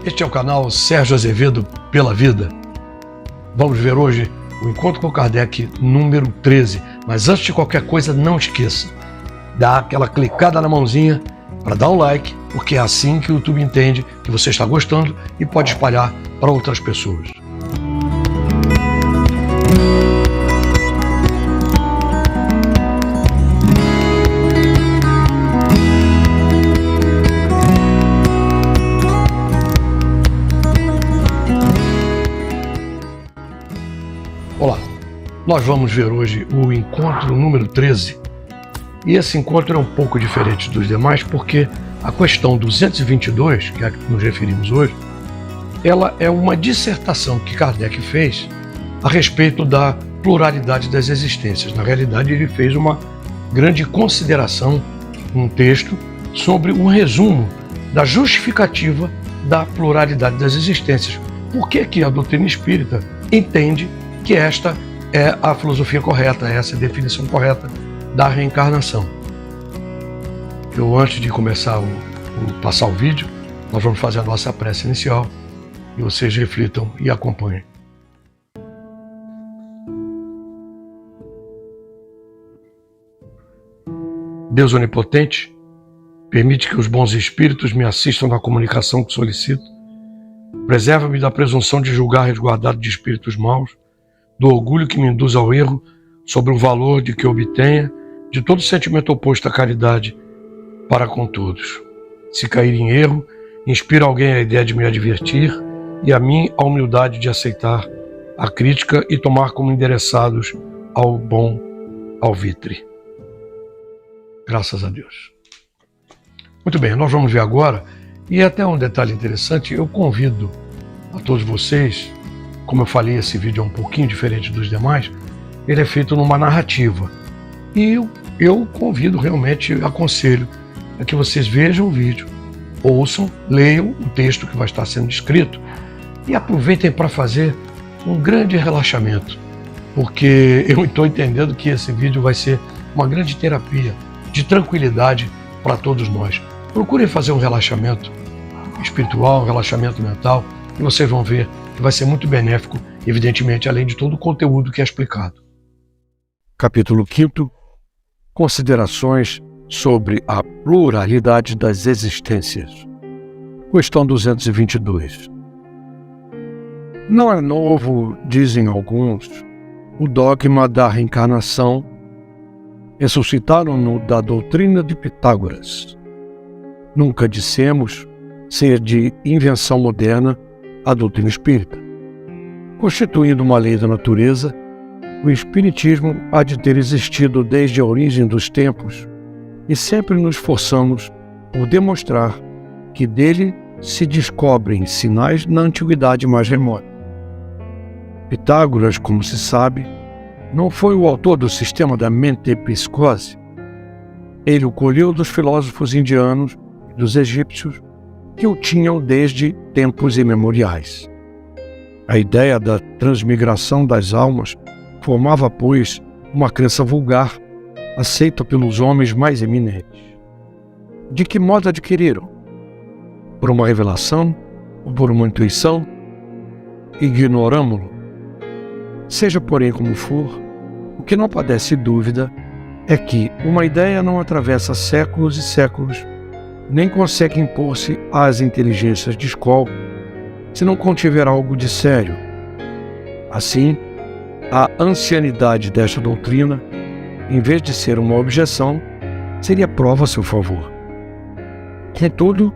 Este é o canal Sérgio Azevedo pela Vida. Vamos ver hoje o Encontro com Kardec número 13. Mas antes de qualquer coisa, não esqueça, dá aquela clicada na mãozinha para dar um like, porque é assim que o YouTube entende que você está gostando e pode espalhar para outras pessoas. Olá, nós vamos ver hoje o encontro número 13 e esse encontro é um pouco diferente dos demais porque a questão 222, que é a que nos referimos hoje, ela é uma dissertação que Kardec fez a respeito da pluralidade das existências. Na realidade, ele fez uma grande consideração, um texto, sobre um resumo da justificativa da pluralidade das existências. Por que que a doutrina espírita entende que esta é a filosofia correta, essa é a definição correta da reencarnação. Antes de começar passar o vídeo, nós vamos fazer a nossa prece inicial e vocês reflitam e acompanhem. Deus onipotente, permite que os bons espíritos me assistam na comunicação que solicito. Preserva-me da presunção de julgar resguardado de espíritos maus, do orgulho que me induz ao erro sobre o valor de que obtenha, de todo sentimento oposto à caridade para com todos. Se cair em erro, inspira alguém a ideia de me advertir e a mim a humildade de aceitar a crítica e tomar como endereçados ao bom alvitre. Graças a Deus. Muito bem, nós vamos ver agora, e até um detalhe interessante, eu convido a todos vocês. Como eu falei, esse vídeo é um pouquinho diferente dos demais, ele é feito numa narrativa. E eu convido, realmente, aconselho a que vocês vejam o vídeo, ouçam, leiam o texto que vai estar sendo escrito e aproveitem para fazer um grande relaxamento, porque eu estou entendendo que esse vídeo vai ser uma grande terapia de tranquilidade para todos nós. Procurem fazer um relaxamento espiritual, um relaxamento mental, e vocês vão ver que vai ser muito benéfico, evidentemente, além de todo o conteúdo que é explicado. Capítulo 5. Considerações sobre a pluralidade das existências. Questão 222. Não é novo, dizem alguns, o dogma da reencarnação. Ressuscitaram-no da doutrina de Pitágoras. Nunca dissemos ser de invenção moderna a doutrina espírita. Constituindo uma lei da natureza, o espiritismo há de ter existido desde a origem dos tempos e sempre nos esforçamos por demonstrar que dele se descobrem sinais na antiguidade mais remota. Pitágoras, como se sabe, não foi o autor do sistema da metempsicose. Ele o colheu dos filósofos indianos e dos egípcios que o tinham desde tempos imemoriais. A ideia da transmigração das almas formava, pois, uma crença vulgar, aceita pelos homens mais eminentes. De que modo adquiriram? Por uma revelação ou por uma intuição? Ignoramo-lo. Seja, porém, como for, o que não padece dúvida é que uma ideia não atravessa séculos e séculos, nem consegue impor-se às inteligências de escola, se não contiver algo de sério. Assim, a ancianidade desta doutrina, em vez de ser uma objeção, seria prova a seu favor. Contudo,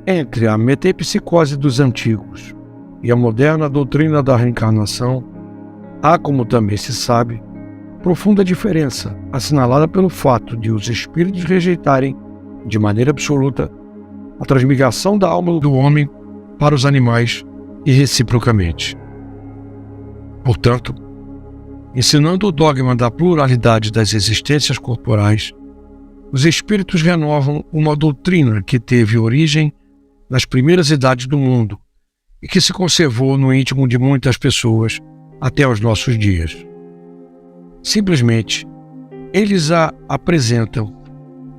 entre a metempsicose dos antigos e a moderna doutrina da reencarnação, há, como também se sabe, profunda diferença, assinalada pelo fato de os espíritos rejeitarem, de maneira absoluta, a transmigração da alma do homem para os animais e reciprocamente. Portanto, ensinando o dogma da pluralidade das existências corporais, os espíritos renovam uma doutrina que teve origem nas primeiras idades do mundo e que se conservou no íntimo de muitas pessoas até os nossos dias. Simplesmente, eles a apresentam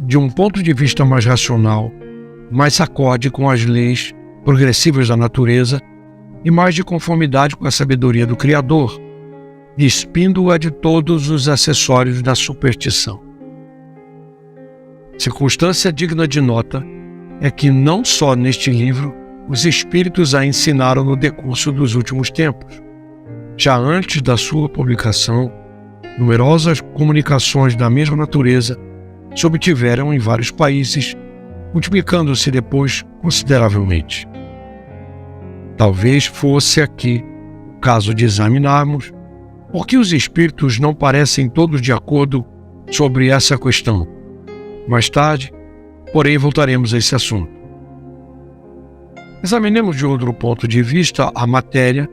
de um ponto de vista mais racional, mais acorde com as leis progressivas da natureza e mais de conformidade com a sabedoria do Criador, despindo-a de todos os acessórios da superstição. Circunstância digna de nota é que não só neste livro os Espíritos a ensinaram no decurso dos últimos tempos. Já antes da sua publicação, numerosas comunicações da mesma natureza se obtiveram em vários países, multiplicando-se depois consideravelmente. Talvez fosse aqui o caso de examinarmos por que os Espíritos não parecem todos de acordo sobre essa questão. Mais tarde, porém, voltaremos a esse assunto. Examinemos de outro ponto de vista a matéria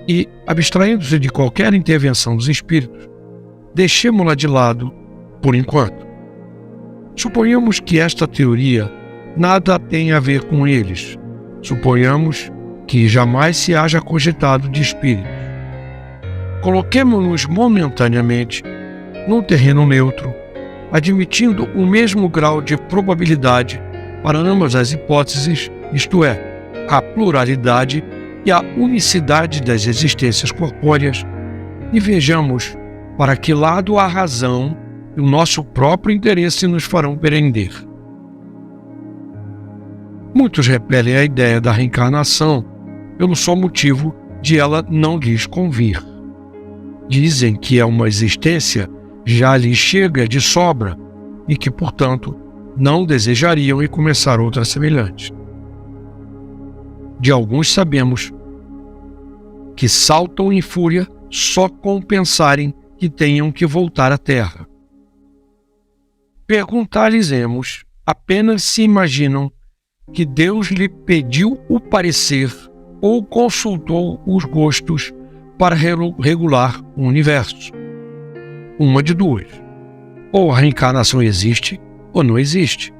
e, abstraindo-se de qualquer intervenção dos Espíritos, deixemo-la de lado por enquanto. Suponhamos que esta teoria nada tem a ver com eles. Suponhamos que jamais se haja cogitado de espíritos. Coloquemo-nos momentaneamente num terreno neutro, admitindo o mesmo grau de probabilidade para ambas as hipóteses, isto é, a pluralidade e a unicidade das existências corpóreas, e vejamos para que lado a razão e o nosso próprio interesse nos farão prender. Muitos repelem a ideia da reencarnação pelo só motivo de ela não lhes convir. Dizem que é uma existência já lhes chega de sobra e que, portanto, não desejariam e começar outra semelhante. De alguns sabemos que saltam em fúria só com pensarem que tenham que voltar à Terra. Perguntar-lhes-emos apenas se imaginam que Deus lhe pediu o parecer ou consultou os gostos para regular o universo. Uma de duas: ou a reencarnação existe ou não existe.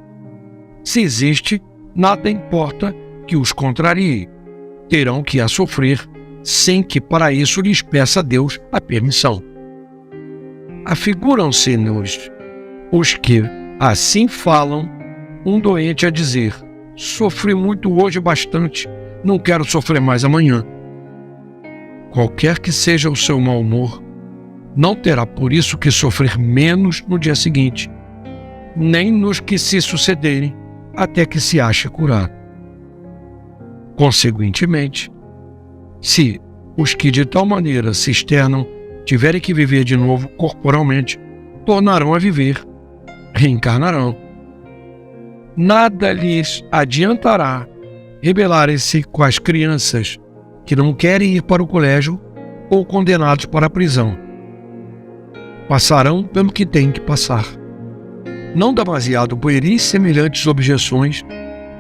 Se existe, nada importa que os contrarie. Terão que a sofrer sem que para isso lhes peça a Deus a permissão. Afiguram-se-nos os que assim falam um doente a dizer: sofri muito hoje bastante, não quero sofrer mais amanhã. Qualquer que seja o seu mau humor, não terá por isso que sofrer menos no dia seguinte, nem nos que se sucederem, até que se ache curado. Consequentemente, se os que de tal maneira se externam tiverem que viver de novo corporalmente, tornarão a viver, reencarnarão. Nada lhes adiantará rebelarem-se com as crianças que não querem ir para o colégio ou condenados para a prisão. Passarão pelo que têm que passar. Não demasiado pueris semelhantes objeções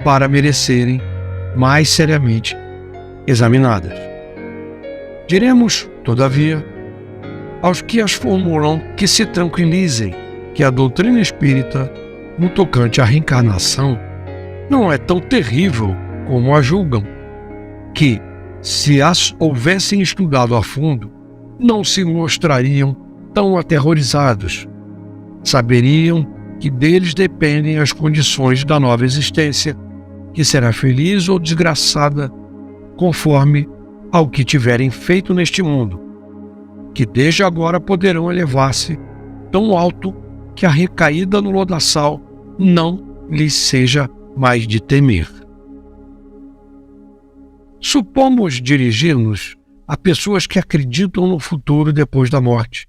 para merecerem mais seriamente examinadas. Diremos, todavia, aos que as formulam que se tranquilizem que a doutrina espírita, no tocante à reencarnação, não é tão terrível como a julgam, que, se as houvessem estudado a fundo, não se mostrariam tão aterrorizados. Saberiam que deles dependem as condições da nova existência, que será feliz ou desgraçada, conforme ao que tiverem feito neste mundo, que desde agora poderão elevar-se tão alto que a recaída no lodaçal não lhes seja mais de temer. Supomos dirigir-nos a pessoas que acreditam no futuro depois da morte,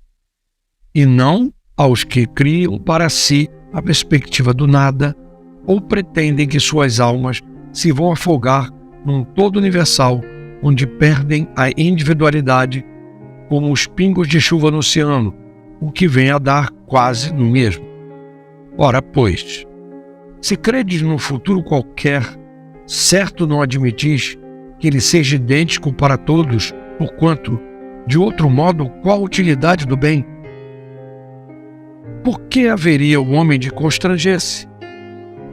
e não aos que criam para si a perspectiva do nada ou pretendem que suas almas se vão afogar num todo universal onde perdem a individualidade como os pingos de chuva no oceano, o que vem a dar quase no mesmo. Ora, pois, se credes num futuro qualquer, certo não admitis que ele seja idêntico para todos, porquanto, de outro modo, qual a utilidade do bem? Por que haveria o homem de constranger-se?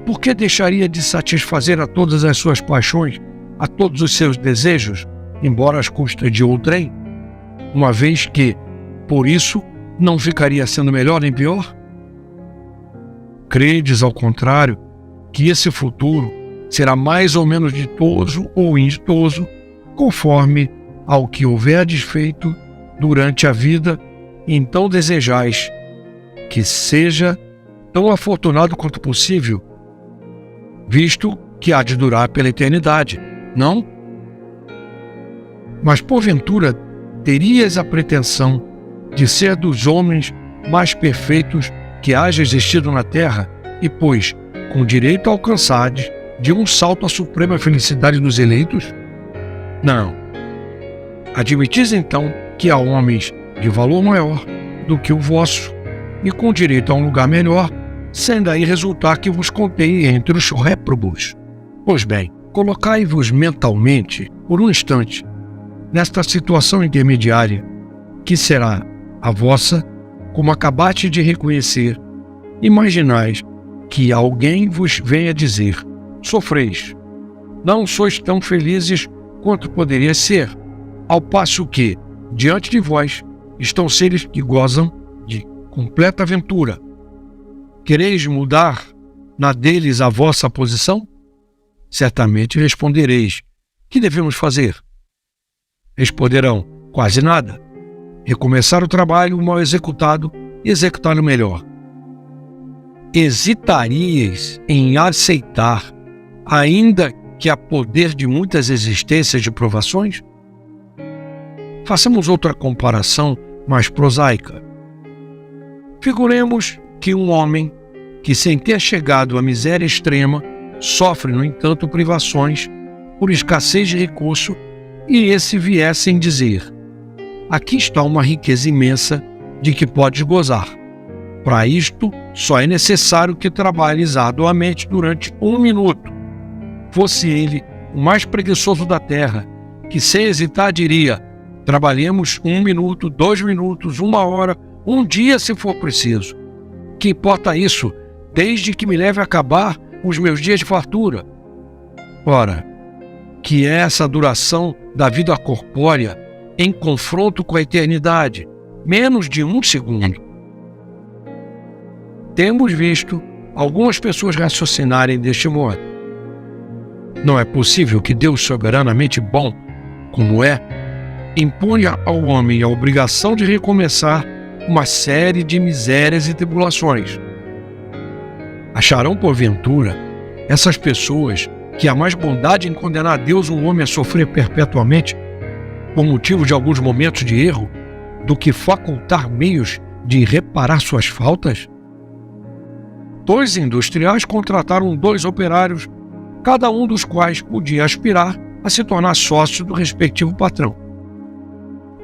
Por que deixaria de satisfazer a todas as suas paixões, a todos os seus desejos, embora às custas de outrem, uma vez que, por isso, não ficaria sendo melhor nem pior? Credes, ao contrário, que esse futuro será mais ou menos ditoso ou inditoso, conforme ao que houver desfeito durante a vida, então desejais que seja tão afortunado quanto possível, visto que há de durar pela eternidade, não? Mas porventura terias a pretensão de ser dos homens mais perfeitos que haja existido na terra, e pois, com direito alcançades de um salto à suprema felicidade dos eleitos? Não. Admitis então que há homens de valor maior do que o vosso, e com direito a um lugar melhor, sem daí resultar que vos contei entre os réprobos. Pois bem, colocai-vos mentalmente, por um instante, nesta situação intermediária, que será a vossa, como acabaste de reconhecer. Imaginais que alguém vos venha dizer: sofreis, não sois tão felizes quanto poderia ser, ao passo que, diante de vós, estão seres que gozam de completa aventura. Quereis mudar na deles a vossa posição? Certamente respondereis: que devemos fazer? Responderão: quase nada. Recomeçar o trabalho mal executado e executá-lo melhor. Hesitaríeis em aceitar, ainda que há poder de muitas existências de provações? Façamos outra comparação mais prosaica. Figuremos que um homem que, sem ter chegado à miséria extrema, sofre, no entanto, privações por escassez de recurso, e esse viessem dizer: aqui está uma riqueza imensa de que podes gozar. Para isto, só é necessário que trabalhes arduamente durante 1 minuto. Fosse ele o mais preguiçoso da terra, que sem hesitar diria: trabalhemos 1 minuto, 2 minutos, 1 hora, 1 dia se for preciso. Que importa isso, desde que me leve a acabar os meus dias de fartura? Ora, que é essa duração da vida corpórea em confronto com a eternidade? Menos de 1 segundo. Temos visto algumas pessoas raciocinarem deste modo. Não é possível que Deus, soberanamente bom como é, imponha ao homem a obrigação de recomeçar uma série de misérias e tribulações. Acharão, porventura, essas pessoas que há mais bondade em condenar a Deus um homem a sofrer perpetuamente por motivo de alguns momentos de erro, do que facultar meios de reparar suas faltas? 2 industriais contrataram 2 operários, cada um dos quais podia aspirar a se tornar sócio do respectivo patrão.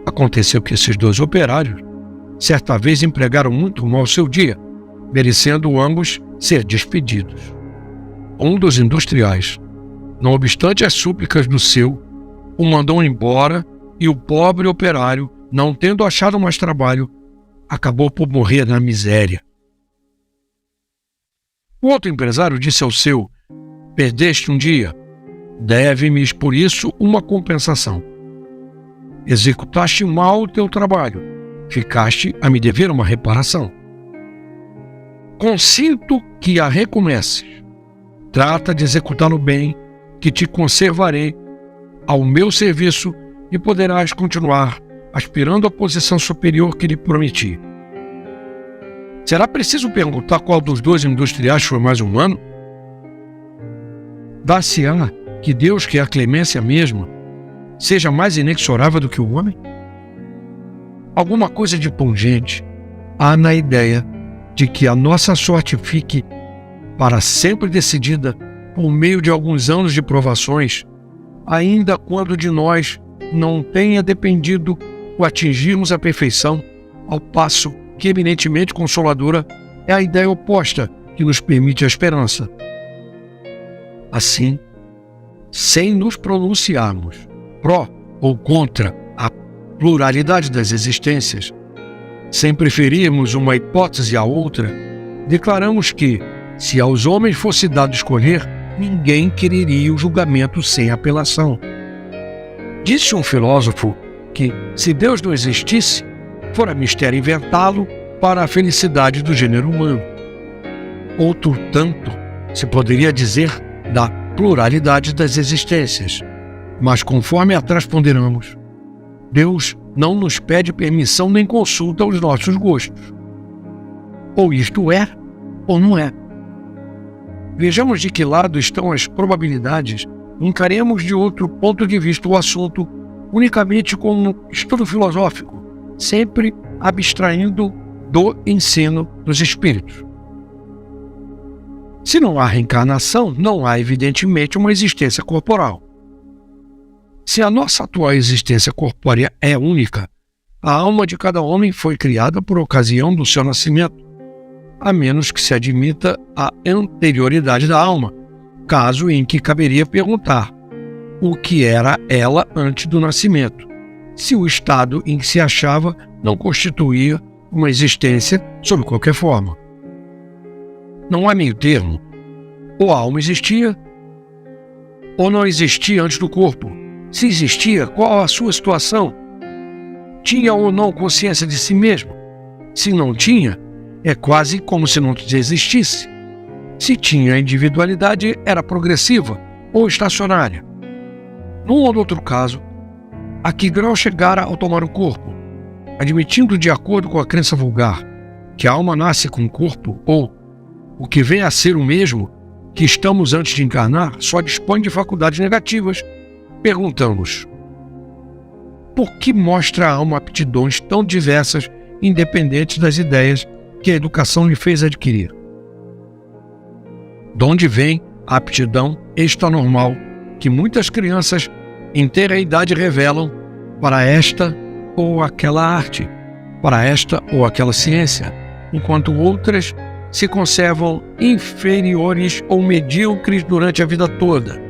Aconteceu que esses 2 operários, certa vez, empregaram muito mal seu dia, merecendo ambos ser despedidos. Um dos industriais, não obstante as súplicas do seu, o mandou embora, e o pobre operário, não tendo achado mais trabalho, acabou por morrer na miséria. O outro empresário disse ao seu: perdeste um dia, deve-me por isso uma compensação. Executaste mal o teu trabalho, ficaste a me dever uma reparação. Consinto que a recomeces. Trata de executá-lo bem, que te conservarei ao meu serviço e poderás continuar aspirando à posição superior que lhe prometi. Será preciso perguntar qual dos 2 industriais foi mais humano? Dar-se-á que Deus, que é a clemência mesma, seja mais inexorável do que o homem? Alguma coisa de pungente há na ideia de que a nossa sorte fique para sempre decidida por meio de alguns anos de provações, ainda quando de nós não tenha dependido o atingirmos a perfeição, ao passo que eminentemente consoladora é a ideia oposta que nos permite a esperança. Assim, sem nos pronunciarmos pró ou contra a pluralidade das existências, sem preferirmos uma hipótese à outra, declaramos que, se aos homens fosse dado escolher, ninguém quereria o julgamento sem apelação. Disse um filósofo que, se Deus não existisse, fora mistério inventá-lo para a felicidade do gênero humano. Outro tanto se poderia dizer da pluralidade das existências. Mas conforme atrás ponderamos, Deus não nos pede permissão nem consulta aos nossos gostos. Ou isto é, ou não é. Vejamos de que lado estão as probabilidades e encaremos de outro ponto de vista o assunto unicamente como estudo filosófico, sempre abstraindo do ensino dos espíritos. Se não há reencarnação, não há evidentemente uma existência corporal. Se a nossa atual existência corpórea é única, a alma de cada homem foi criada por ocasião do seu nascimento, a menos que se admita a anterioridade da alma, caso em que caberia perguntar o que era ela antes do nascimento, se o estado em que se achava não constituía uma existência sob qualquer forma. Não há meio termo. Ou a alma existia, ou não existia antes do corpo. Se existia, qual a sua situação? Tinha ou não consciência de si mesmo? Se não tinha, é quase como se não existisse. Se tinha individualidade, era progressiva ou estacionária. Num ou outro caso, a que grau chegara ao tomar o corpo, admitindo de acordo com a crença vulgar que a alma nasce com o corpo ou o que vem a ser o mesmo que estamos antes de encarnar, só dispõe de faculdades negativas, perguntamos: por que mostra a alma aptidões tão diversas, independentes das ideias que a educação lhe fez adquirir? De onde vem a aptidão extranormal que muitas crianças em ter a idade revelam para esta ou aquela arte, para esta ou aquela ciência, enquanto outras se conservam inferiores ou medíocres durante a vida toda?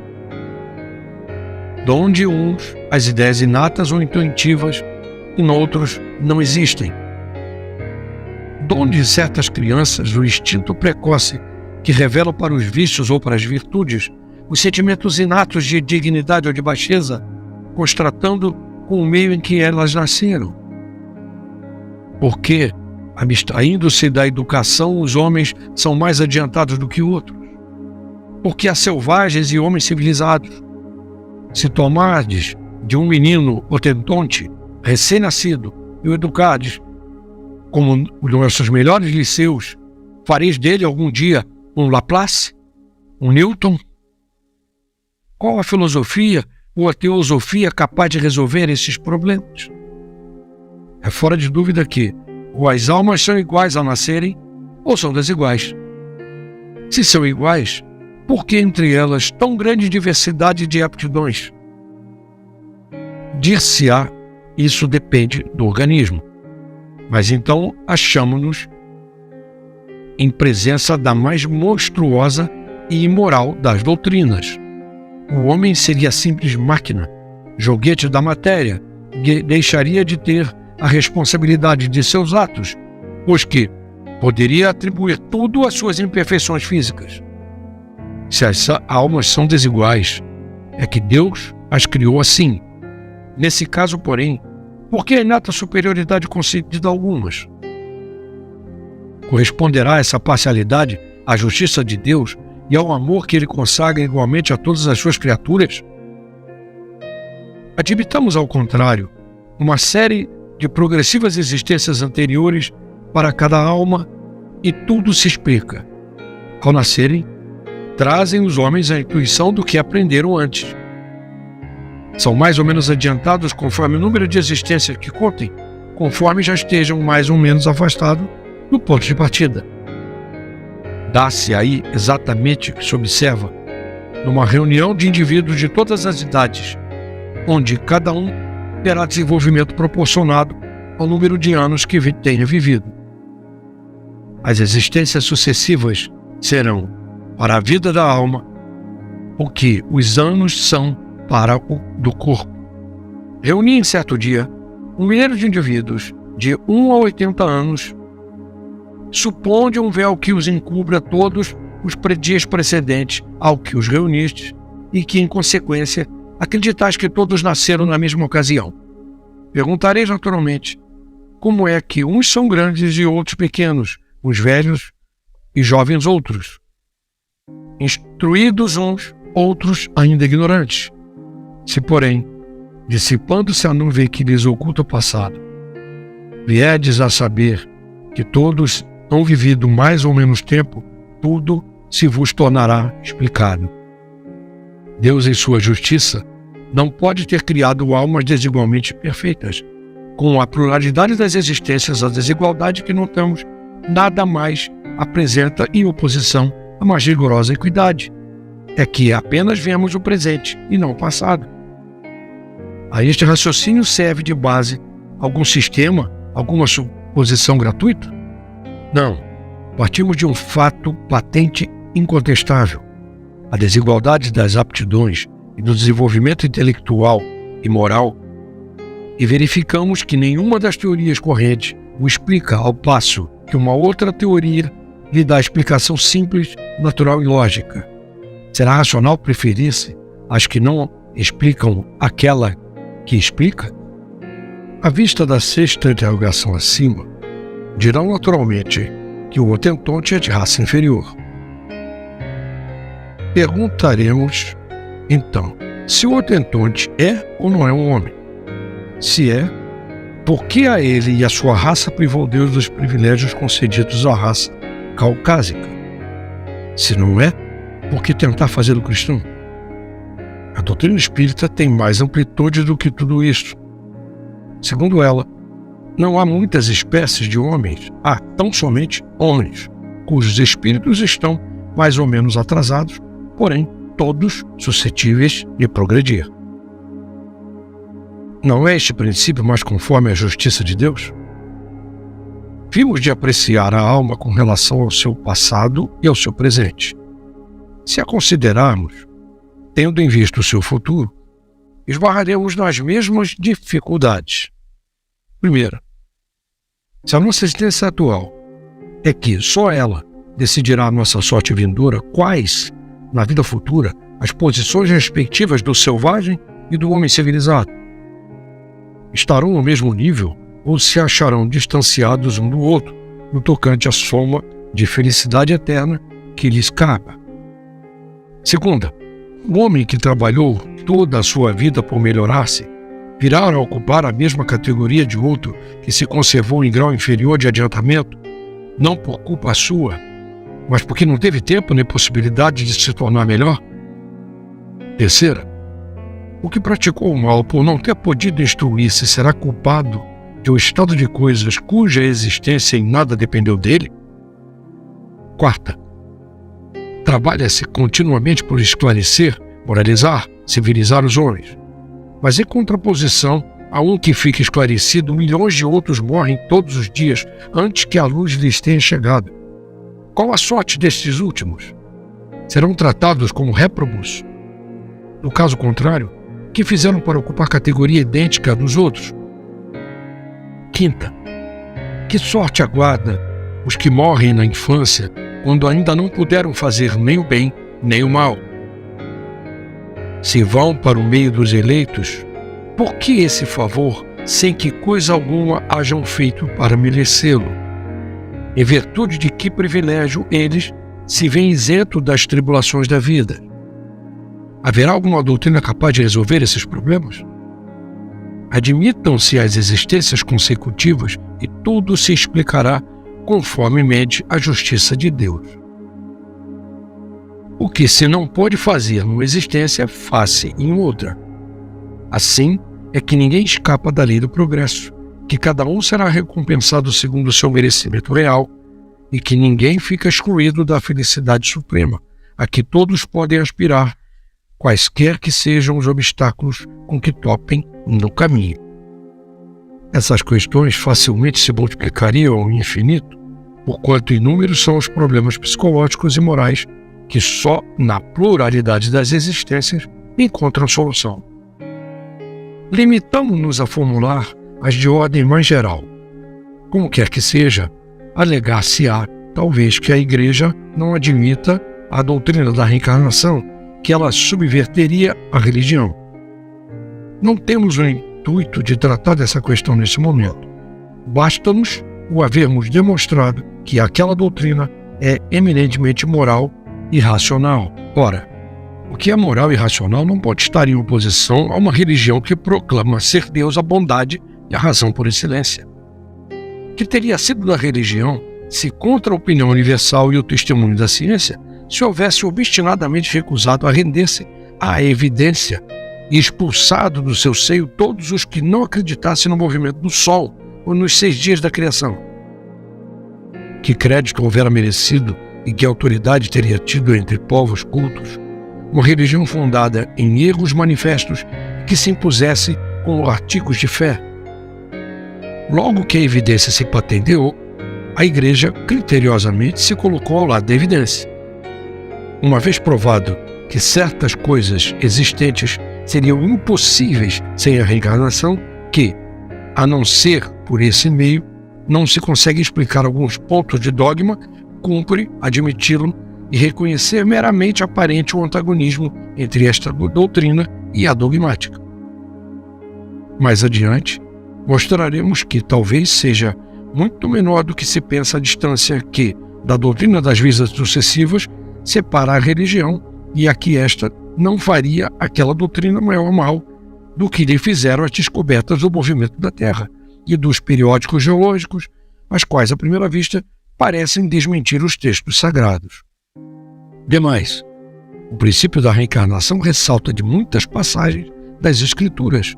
Donde uns as ideias inatas ou intuitivas e noutros não existem. Donde certas crianças o instinto precoce que revela para os vícios ou para as virtudes os sentimentos inatos de dignidade ou de baixeza, constatando com o meio em que elas nasceram. Porque, abstraindo-se da educação, os homens são mais adiantados do que outros. Porque há selvagens e homens civilizados. Se tomardes de um menino otentonte, recém-nascido, e o educardes como um dos nossos melhores liceus, fareis dele algum dia um Laplace, um Newton? Qual a filosofia ou a teosofia capaz de resolver esses problemas? É fora de dúvida que ou as almas são iguais ao nascerem ou são desiguais. Se são iguais, por que entre elas tão grande diversidade de aptidões? Dir-se-á, isso depende do organismo. Mas então achamo-nos em presença da mais monstruosa e imoral das doutrinas. O homem seria simples máquina, joguete da matéria, que deixaria de ter a responsabilidade de seus atos, pois que poderia atribuir tudo às suas imperfeições físicas. Se as almas são desiguais, é que Deus as criou assim. Nesse caso, porém, por que a inata superioridade concedida a algumas? Corresponderá essa parcialidade à justiça de Deus e ao amor que Ele consagra igualmente a todas as suas criaturas? Admitamos, ao contrário, uma série de progressivas existências anteriores para cada alma e tudo se explica. Ao nascerem, trazem os homens a intuição do que aprenderam antes. São mais ou menos adiantados conforme o número de existências que contem, conforme já estejam mais ou menos afastados do ponto de partida. Dá-se aí exatamente o que se observa numa reunião de indivíduos de todas as idades, onde cada um terá desenvolvimento proporcionado ao número de anos que tenha vivido. As existências sucessivas serão para a vida da alma o que os anos são para o do corpo. Reuni em certo dia um milhão de indivíduos de 1 a 80 anos. Suponde um véu que os encubra todos os dias precedentes ao que os reunistes e que, em consequência, acreditais que todos nasceram na mesma ocasião. Perguntareis naturalmente, como é que uns são grandes e outros pequenos, uns velhos e jovens outros, instruídos uns outros ainda ignorantes. Se, porém, dissipando-se a nuvem que lhes oculta o passado, vierdes a saber que todos hão vivido mais ou menos tempo, tudo se vos tornará explicado. Deus, em sua justiça, não pode ter criado almas desigualmente perfeitas. Com a pluralidade das existências, a desigualdade que notamos nada mais apresenta em oposição à mais rigorosa equidade. É que apenas vemos o presente e não o passado. A este raciocínio serve de base algum sistema, alguma suposição gratuita? Não. Partimos de um fato patente incontestável. A desigualdade das aptidões e do desenvolvimento intelectual e moral, e verificamos que nenhuma das teorias correntes o explica, ao passo que uma outra teoria lhe dá explicação simples, natural e lógica. Será racional preferir-se as que não explicam aquela que explica? À vista da sexta interrogação acima, dirão naturalmente que o Otentonte é de raça inferior. Perguntaremos, então, se o Otentonte é ou não é um homem? Se é, por que a ele e a sua raça privou Deus dos privilégios concedidos à raça caucásica? Se não é, por que tentar fazê-lo cristão? A doutrina espírita tem mais amplitude do que tudo isso. Segundo ela, não há muitas espécies de homens, há tão somente homens, cujos espíritos estão mais ou menos atrasados, porém todos suscetíveis de progredir. Não é este princípio mais conforme à justiça de Deus? Vimos de apreciar a alma com relação ao seu passado e ao seu presente. Se a considerarmos, tendo em vista o seu futuro, esbarraremos nas mesmas dificuldades. Primeiro, se a nossa existência atual é que só ela decidirá a nossa sorte vindoura, quais, na vida futura, as posições respectivas do selvagem e do homem civilizado? Estarão no mesmo nível ou se acharão distanciados um do outro no tocante à soma de felicidade eterna que lhes cabe? Segunda, o homem que trabalhou toda a sua vida por melhorar-se virá a ocupar a mesma categoria de outro que se conservou em grau inferior de adiantamento, não por culpa sua, mas porque não teve tempo nem possibilidade de se tornar melhor? Terceira, o que praticou o mal por não ter podido instruir-se será culpado de um estado de coisas cuja existência em nada dependeu dele? Quarta, trabalha-se continuamente por esclarecer, moralizar, civilizar os homens, mas em contraposição a um que fica esclarecido, milhões de outros morrem todos os dias antes que a luz lhes tenha chegado. Qual a sorte destes últimos? Serão tratados como réprobos? No caso contrário, que fizeram para ocupar categoria idêntica à dos outros? Quinta, que sorte aguarda os que morrem na infância quando ainda não puderam fazer nem o bem nem o mal? Se vão para o meio dos eleitos, por que esse favor sem que coisa alguma hajam feito para merecê-lo? Em virtude de que privilégio eles se veem isentos das tribulações da vida? Haverá alguma doutrina capaz de resolver esses problemas? Admitam-se as existências consecutivas e tudo se explicará conforme mede a justiça de Deus. O que se não pode fazer numa existência, faça em outra. Assim é que ninguém escapa da lei do progresso, que cada um será recompensado segundo o seu merecimento real e que ninguém fica excluído da felicidade suprema, a que todos podem aspirar, quaisquer que sejam os obstáculos com que topem no caminho. Essas questões facilmente se multiplicariam ao infinito, porquanto inúmeros são os problemas psicológicos e morais que só na pluralidade das existências encontram solução. Limitamos-nos a formular as de ordem mais geral. Como quer que seja, alegar-se-á, talvez, que a Igreja não admita a doutrina da reencarnação, que ela subverteria a religião. Não temos o intuito de tratar dessa questão nesse momento. Basta-nos o havermos demonstrado que aquela doutrina é eminentemente moral e racional. Ora, O que é moral e racional não pode estar em oposição a uma religião que proclama ser Deus a bondade e a razão por excelência. Que teria sido da religião se, contra a opinião universal e o testemunho da ciência, se houvesse obstinadamente recusado a render-se à evidência e expulsado do seu seio todos os que não acreditassem no movimento do Sol ou nos 6 dias da criação? Que crédito houvera merecido e que autoridade teria tido entre povos cultos uma religião fundada em erros manifestos que se impusesse como artigos de fé? Logo que a evidência se patenteou, a Igreja criteriosamente se colocou ao lado da evidência. Uma vez provado que certas coisas existentes seriam impossíveis sem a reencarnação, que, a não ser por esse meio, não se consegue explicar alguns pontos de dogma, cumpre admiti-lo e reconhecer meramente aparente o antagonismo entre esta doutrina e a dogmática. Mais adiante, mostraremos que talvez seja muito menor do que se pensa a distância que, da doutrina das visas sucessivas, separa a religião e a que esta não faria aquela doutrina maior mal do que lhe fizeram as descobertas do movimento da Terra e dos periódicos geológicos, as quais, à primeira vista, parecem desmentir os textos sagrados. Demais, o princípio da reencarnação ressalta de muitas passagens das Escrituras,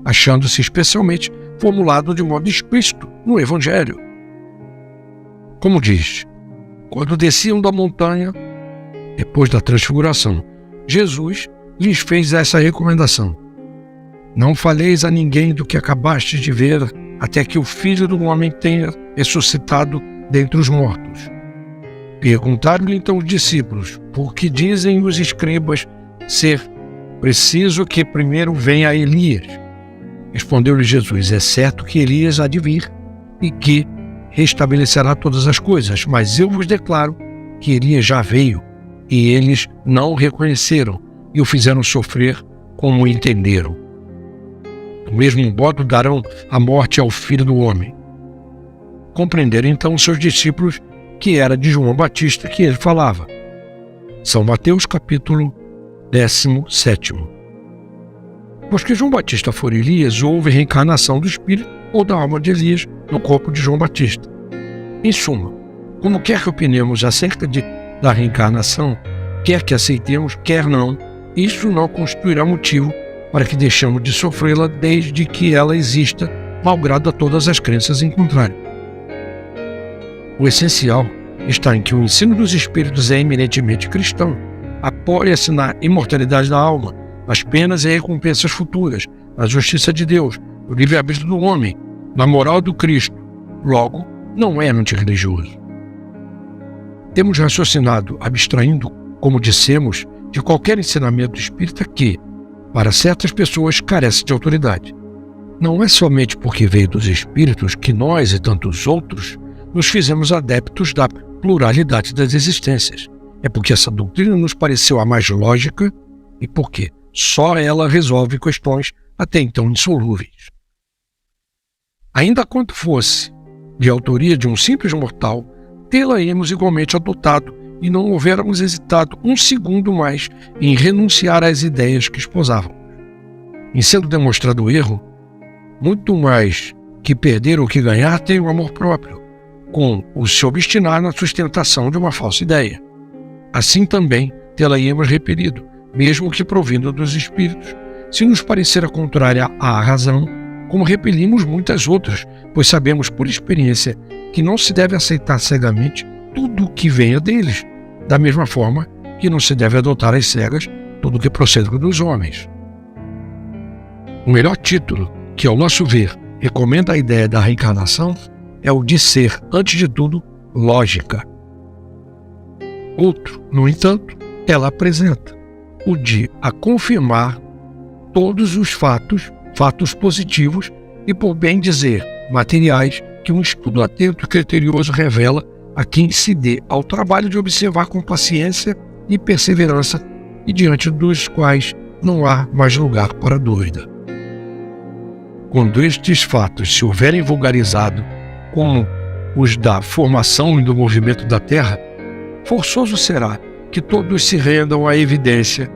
achando-se especialmente formulado de modo explícito no Evangelho. Como diz, quando desciam da montanha, depois da transfiguração, Jesus lhes fez essa recomendação: não faleis a ninguém do que acabastes de ver, até que o Filho do Homem tenha ressuscitado dentre os mortos. Perguntaram-lhe então os discípulos: por que dizem os escribas ser preciso que primeiro venha Elias? Respondeu-lhe Jesus: é certo que Elias há de vir e que restabelecerá todas as coisas, mas eu vos declaro que Elias já veio e eles não o reconheceram e o fizeram sofrer como entenderam. Do mesmo modo darão a morte ao Filho do Homem. Compreenderam então seus discípulos que era de João Batista que ele falava. São Mateus capítulo 17. Pois que João Batista for Elias, houve reencarnação do espírito ou da alma de Elias no corpo de João Batista. Em suma, como quer que opinemos acerca da reencarnação, quer que aceitemos, quer não, isso não constituirá motivo para que deixemos de sofrê-la desde que ela exista, malgrado a todas as crenças em contrário. O essencial está em que o ensino dos espíritos é eminentemente cristão, apoia-se na imortalidade da alma, nas penas e recompensas futuras, na justiça de Deus, no livre-arbítrio do homem, na moral do Cristo. Logo, não é antirreligioso. Temos raciocinado, abstraindo, como dissemos, de qualquer ensinamento espírita que, para certas pessoas, carece de autoridade. Não é somente porque veio dos espíritos que nós e tantos outros nos fizemos adeptos da pluralidade das existências. É porque essa doutrina nos pareceu a mais lógica e porque só ela resolve questões até então insolúveis. Ainda quanto fosse de autoria de um simples mortal, tê-la-emos igualmente adotado e não houvéssemos hesitado um segundo mais em renunciar às ideias que esposávamos. Em sendo demonstrado o erro, muito mais que perder ou que ganhar tem o amor próprio, com o se obstinar na sustentação de uma falsa ideia. Assim também tê-la-emos repelido, mesmo que provindo dos espíritos, se nos parecer contrária à razão, como repelimos muitas outras, pois sabemos por experiência que não se deve aceitar cegamente tudo o que venha deles, da mesma forma que não se deve adotar às cegas tudo o que procede dos homens. O melhor título que, ao nosso ver, recomenda a ideia da reencarnação é o de ser, antes de tudo, lógica. Outro, no entanto, ela apresenta o de a confirmar todos os fatos positivos e, por bem dizer, materiais, que um estudo atento e criterioso revela a quem se dê ao trabalho de observar com paciência e perseverança e diante dos quais não há mais lugar para dúvida. Quando estes fatos se houverem vulgarizado como os da formação e do movimento da Terra, forçoso será que todos se rendam à evidência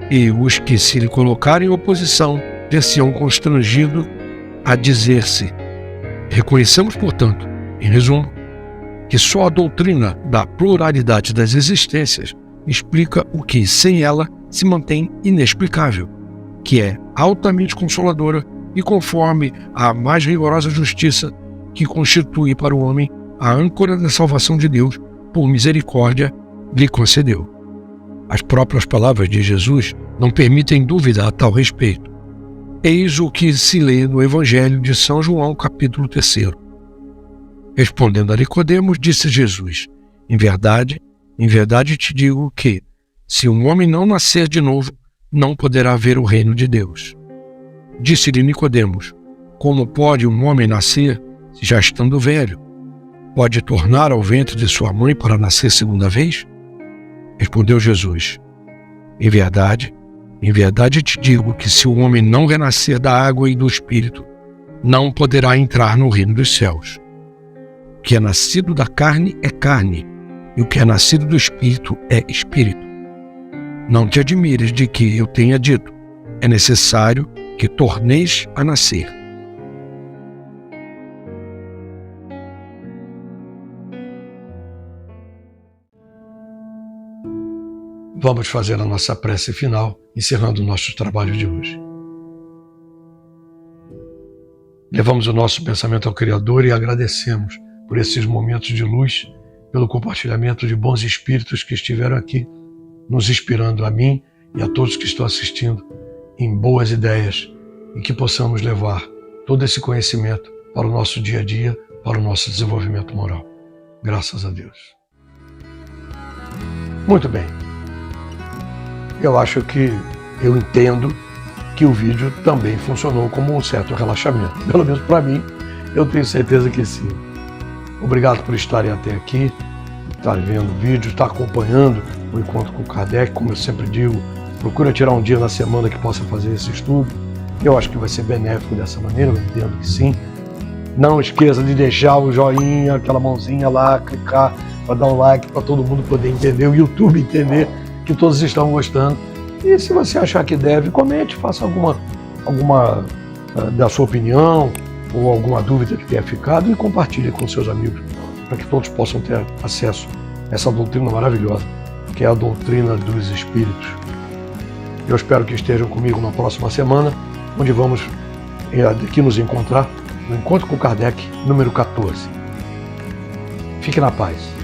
e os que se lhe colocarem em oposição ver-se-ão constrangidos a dizer-se. Reconhecemos, portanto, em resumo, que só a doutrina da pluralidade das existências explica o que, sem ela, se mantém inexplicável, que é altamente consoladora e conforme à mais rigorosa justiça que constitui para o homem a âncora da salvação de Deus, por misericórdia, lhe concedeu. As próprias palavras de Jesus não permitem dúvida a tal respeito. Eis o que se lê no Evangelho de São João, capítulo 3. Respondendo a Nicodemos, disse Jesus: em verdade te digo que, se um homem não nascer de novo, não poderá ver o reino de Deus. Disse-lhe Nicodemos: como pode um homem nascer, se já estando velho? Pode tornar ao ventre de sua mãe para nascer segunda vez? Respondeu Jesus: em verdade te digo que se o homem não renascer da água e do Espírito, não poderá entrar no reino dos céus. O que é nascido da carne é carne, e o que é nascido do Espírito é Espírito. Não te admires de que eu tenha dito: é necessário que torneis a nascer. Vamos fazer a nossa prece final, encerrando o nosso trabalho de hoje. Levamos o nosso pensamento ao Criador e agradecemos por esses momentos de luz, pelo compartilhamento de bons espíritos que estiveram aqui, nos inspirando a mim e a todos que estão assistindo em boas ideias, e que possamos levar todo esse conhecimento para o nosso dia a dia, para o nosso desenvolvimento moral. Graças a Deus. Muito bem. Eu acho que eu entendo que o vídeo também funcionou como um certo relaxamento. Pelo menos para mim, eu tenho certeza que sim. Obrigado por estarem até aqui, estar vendo o vídeo, estar acompanhando o encontro com Kardec. Como eu sempre digo, procura tirar um dia na semana que possa fazer esse estudo. Eu acho que vai ser benéfico dessa maneira, eu entendo que sim. Não esqueça de deixar o joinha, aquela mãozinha lá, clicar para dar um like, para todo mundo poder entender, o YouTube entender que todos estão gostando. E se você achar que deve, comente, faça alguma da sua opinião ou alguma dúvida que tenha ficado e compartilhe com seus amigos, para que todos possam ter acesso a essa doutrina maravilhosa, que é a doutrina dos Espíritos. Eu espero que estejam comigo na próxima semana, onde vamos aqui nos encontrar no Encontro com Kardec, número 14. Fique na paz.